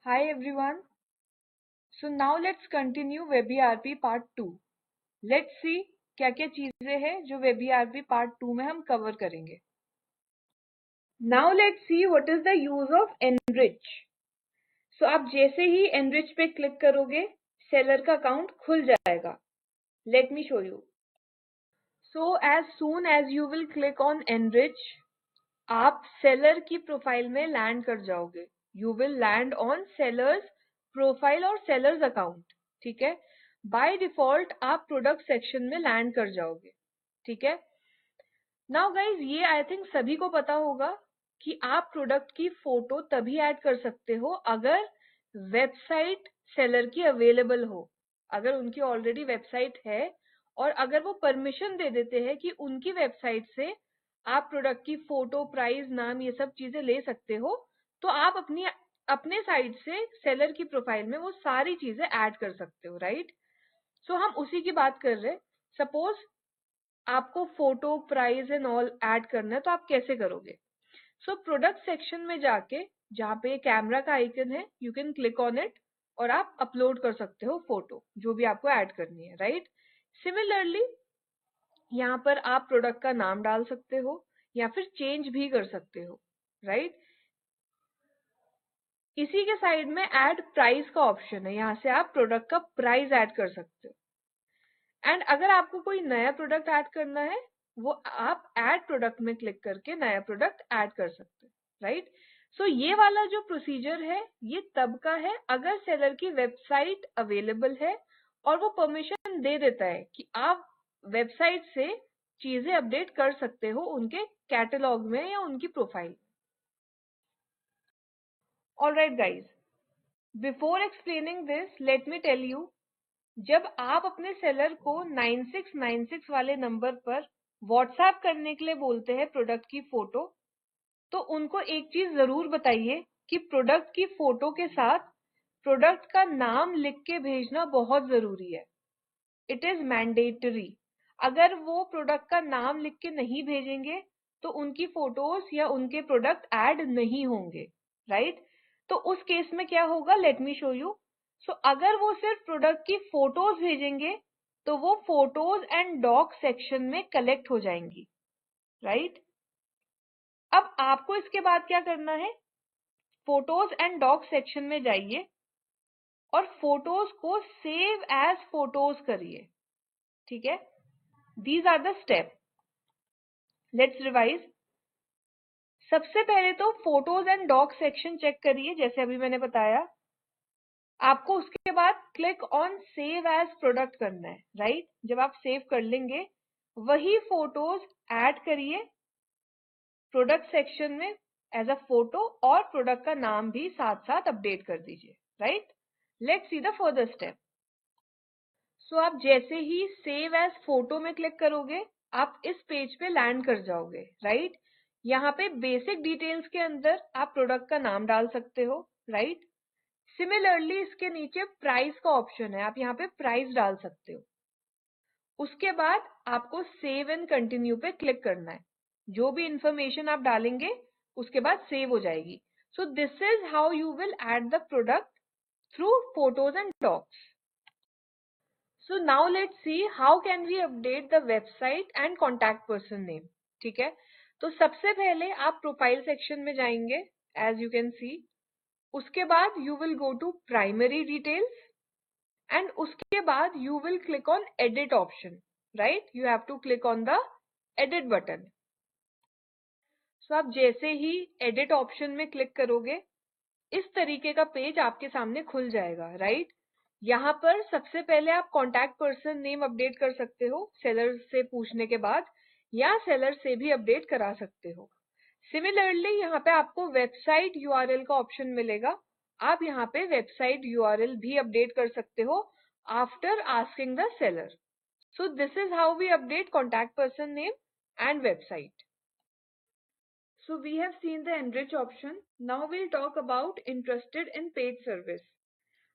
Hi everyone. So now let's continue WebERP part 2. Let's see क्या क्या चीजें हैं जो WebERP part 2 में हम कवर करेंगे. Now let's see what is the use of enrich. So आप जैसे ही enrich पे क्लिक करोगे seller का अकाउंट खुल जाएगा. Let me show you. So as soon as you will click on enrich, आप सेलर की प्रोफाइल में लैंड कर जाओगे. You will land on sellers profile और सेलर्स अकाउंट. ठीक है. बाय डिफॉल्ट आप प्रोडक्ट सेक्शन में लैंड कर जाओगे. ठीक है. नाउ गाइज ये आई थिंक सभी को पता होगा कि आप प्रोडक्ट की फोटो तभी ऐड कर सकते हो अगर वेबसाइट सेलर की अवेलेबल हो. अगर उनकी ऑलरेडी वेबसाइट है और अगर वो परमिशन दे देते हैं कि उनकी वेबसाइट से आप प्रोडक्ट की फोटो, प्राइस, नाम, ये सब चीजें ले सकते हो, तो आप अपने साइड से सेलर की प्रोफाइल में वो सारी चीजें ऐड कर सकते हो. राइट. सो हम उसी की बात कर रहे हैं. सपोज आपको photo, price and all add करना है, तो आप कैसे करोगे? सो प्रोडक्ट सेक्शन में जाके जहाँ पे कैमरा का आइकन है, you can click on it और आप अपलोड कर सकते हो फोटो जो भी आपको ऐड करनी है. राइट. सिमिलरली यहाँ पर आप प्रोडक्ट का नाम डाल सकते हो या फिर चेंज भी कर सकते हो. राइट. इसी के साइड में ऐड प्राइस का ऑप्शन है. यहाँ से आप प्रोडक्ट का प्राइस ऐड कर सकते हो. एंड अगर आपको कोई नया प्रोडक्ट ऐड करना है, वो आप ऐड प्रोडक्ट में क्लिक करके नया प्रोडक्ट ऐड कर सकते हो. राइट. सो ये वाला जो प्रोसीजर है ये तब का है अगर सेलर की वेबसाइट अवेलेबल है और वो परमिशन दे देता है कि आप वेबसाइट से चीजें अपडेट कर सकते हो उनके कैटलॉग में या उनकी profile. Alright guys, before explaining this let me tell you, जब आप अपने सेलर को 9696 वाले नंबर पर व्हाट्सएप करने के लिए बोलते हैं प्रोडक्ट की फोटो, तो उनको एक चीज जरूर बताइए कि प्रोडक्ट की फोटो के साथ प्रोडक्ट का नाम लिख के भेजना बहुत जरूरी है. It is mandatory. अगर वो प्रोडक्ट का नाम लिख के नहीं भेजेंगे तो उनकी फोटोज या उनके प्रोडक्ट ऐड नहीं होंगे. राइट. तो उस केस में क्या होगा, लेट मी शो यू. सो अगर वो सिर्फ प्रोडक्ट की फोटोज भेजेंगे तो वो फोटोज एंड डॉक सेक्शन में कलेक्ट हो जाएंगी. राइट. अब आपको इसके बाद क्या करना है, फोटोज एंड डॉक सेक्शन में जाइए और फोटोज को सेव एज फोटोज करिए. ठीक है. These are the step. Let's revise. सबसे पहले तो photos and doc section check करिए जैसे अभी मैंने बताया. आपको उसके बाद click on save as product करना है. राइट. जब आप सेव कर लेंगे वही फोटोज ऐड करिए प्रोडक्ट सेक्शन में एज अ फोटो और प्रोडक्ट का नाम भी साथ साथ अपडेट कर दीजिए. Right. Let's see the further step. So आप जैसे ही सेव एज फोटो में क्लिक करोगे आप इस पेज पे लैंड कर जाओगे. राइट. यहाँ पे बेसिक डिटेल्स के अंदर आप प्रोडक्ट का नाम डाल सकते हो. राइट. सिमिलरली इसके नीचे प्राइस का ऑप्शन है, आप यहाँ पे प्राइस डाल सकते हो. उसके बाद आपको सेव एंड कंटिन्यू पे क्लिक करना है. जो भी इंफॉर्मेशन आप डालेंगे उसके बाद सेव हो जाएगी. So this is how you will add the product through photos and docs. So now let's see how can we update the website and contact person name. ठीक है. तो सबसे पहले आप प्रोफाइल सेक्शन में जाएंगे as you can see. उसके बाद you will go to primary details and उसके बाद you will click on edit option. Right. You have to click on the edit button. So आप जैसे ही edit option में click करोगे इस तरीके का पेज आपके सामने खुल जाएगा. राइट. यहाँ पर सबसे पहले आप कॉन्टैक्ट पर्सन नेम अपडेट कर सकते हो सेलर से पूछने के बाद, या सेलर से भी अपडेट करा सकते हो. सिमिलरली यहाँ पे आपको वेबसाइट यूआरएल का ऑप्शन मिलेगा. आप यहाँ पे वेबसाइट यूआरएल भी अपडेट कर सकते हो after asking the seller. So this is how we update contact person name and website. So we have seen the enrich option. Now we'll talk about interested in paid service.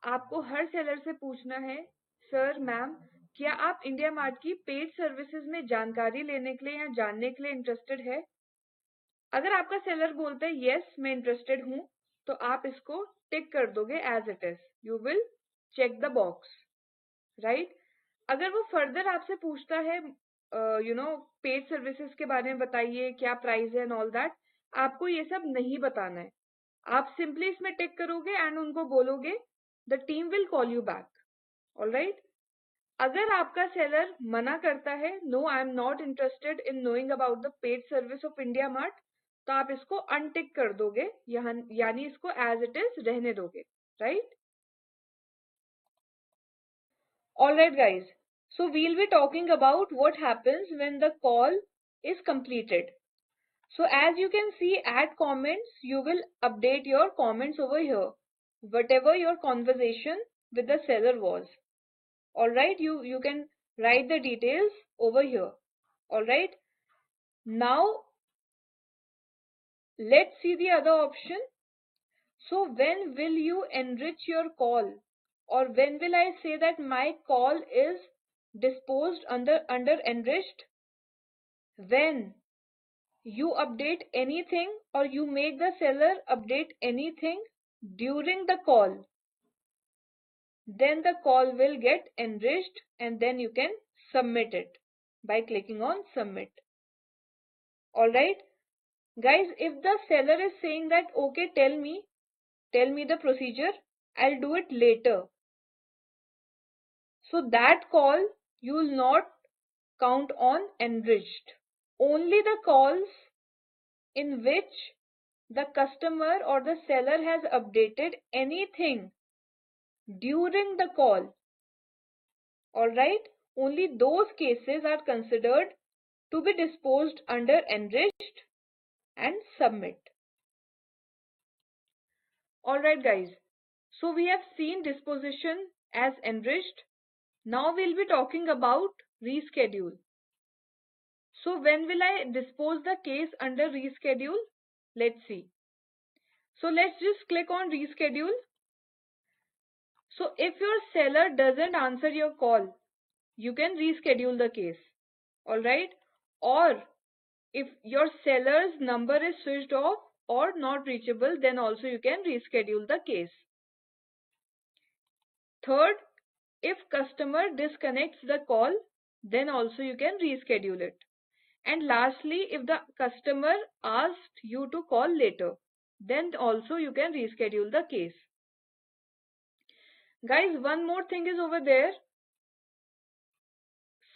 आपको हर seller से पूछना है, sir ma'am क्या आप India mart की paid services में जानकारी लेने के लिए या जानने के लिए इंटरेस्टेड है? अगर आपका सेलर बोलता है यस मैं इंटरेस्टेड हूँ, तो आप इसको टिक कर दोगे as it is, you will check the box, right. अगर वो फर्दर आपसे पूछता है पेड सर्विसेज के बारे में बताइए, क्या प्राइस है एंड ऑल दैट, आपको ये सब नहीं बताना है। आप सिंपली इसमें टिक करोगे एंड उनको बोलोगे the team will call you back, alright. अगर आपका सेलर मना करता है, no I am not interested in knowing about the paid service of India IndiaMART, तो आप इसको अनटिक कर दोगे, यानी इसको एज इट इज रहने दोगे, right. Alright guys, so we'll be talking about what happens when the call is completed. So as you can see, add comments, you will update your comments over here, whatever your conversation with the seller was. Alright, you can write the details over here. Alright, now let's see the other option. So when will you enrich your call, or when will I say that my call is disposed under enriched? When you update anything or you make the seller update anything during the call, then the call will get enriched and then you can submit it by clicking on submit. Alright guys, if the seller is saying that okay, tell me the procedure, I'll do it later, so that call you will not count on enriched. Only the calls in which the customer or the seller has updated anything during the call, alright, only those cases are considered to be disposed under enriched and submit. Alright guys, so we have seen disposition as enriched. Now we'll be talking about reschedule. So when will I dispose the case under reschedule? Let's see. So let's just click on reschedule. So if your seller doesn't answer your call, you can reschedule the case, alright. Or if your seller's number is switched off or not reachable, then also you can reschedule the case. Third, if customer disconnects the call, then also you can reschedule it. And lastly, if the customer asked you to call later, then also you can reschedule the case. Guys, one more thing is over there.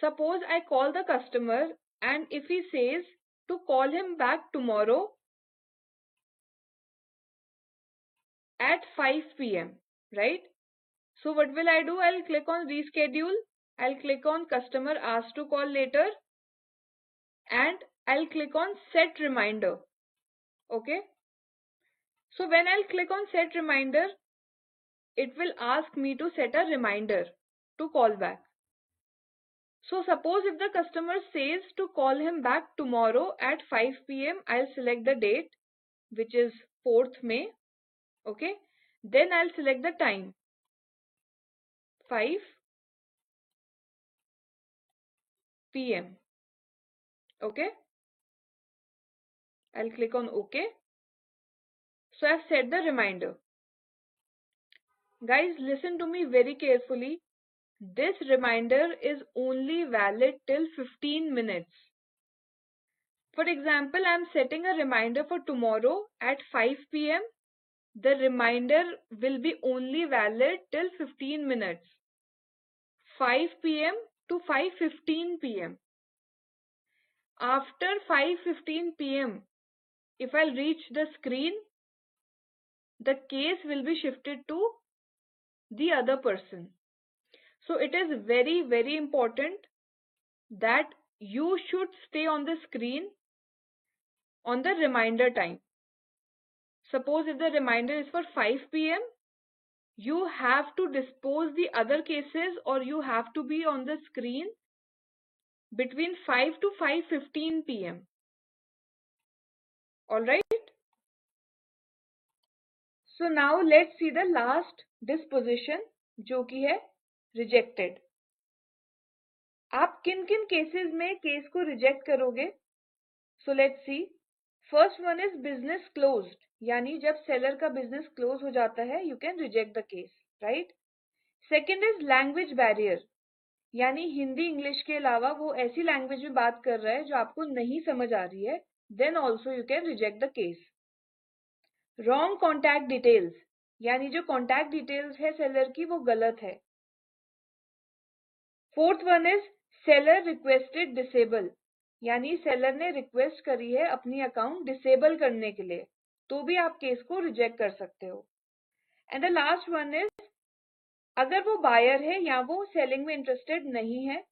Suppose I call the customer and if he says to call him back tomorrow at 5 p.m., right? So what will I do? I'll click on reschedule. I'll click on customer asked to call later and I'll click on set reminder. Okay. So when I'll click on set reminder, it will ask me to set a reminder to call back. So suppose if the customer says to call him back tomorrow at 5 p.m., I'll select the date, which is 4th May. Okay. Then I'll select the time, 5 p.m. Okay. I'll click on OK. So I've set the reminder. Guys, listen to me very carefully. This reminder is only valid till 15 minutes. For example, I'm setting a reminder for tomorrow at 5 p.m. The reminder will be only valid till 15 minutes. 5 p.m. to 5:15 p.m. After 5:15 p.m., if I'll reach the screen, the case will be shifted to the other person. So it is very, very important that you should stay on the screen on the reminder time. Suppose if the reminder is for 5 p.m., you have to dispose the other cases or you have to be on the screen between 5 to 5:15 p.m. Alright? So now let's see the last disposition, जो कि है rejected. आप किन किन cases में case को reject करोगे? So let's see. First one is business closed. यानी जब सेलर का बिजनेस क्लोज हो जाता है you can reject the case, right. Second is language barrier, यानी हिंदी इंग्लिश के अलावा वो ऐसी लैंग्वेज में बात कर रहा है जो आपको नहीं समझ आ रही है, then also you can reject the case. Wrong contact details, यानी जो कॉन्टैक्ट डिटेल्स है सेलर की वो गलत है। Fourth one is seller requested disable, यानी सेलर ने रिक्वेस्ट करी है अपनी अकाउंट डिसेबल करने के लिए, तो भी आप केस को रिजेक्ट कर सकते हो। And the last one is अगर वो बायर है या वो सेलिंग में इंटरेस्टेड नहीं है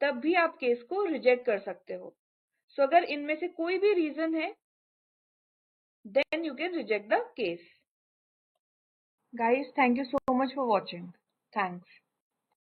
तब भी आप केस को रिजेक्ट कर सकते हो। सो अगर इनमें से कोई भी रीजन है then you can reject the case. Guys, thank you so much for watching. Thanks.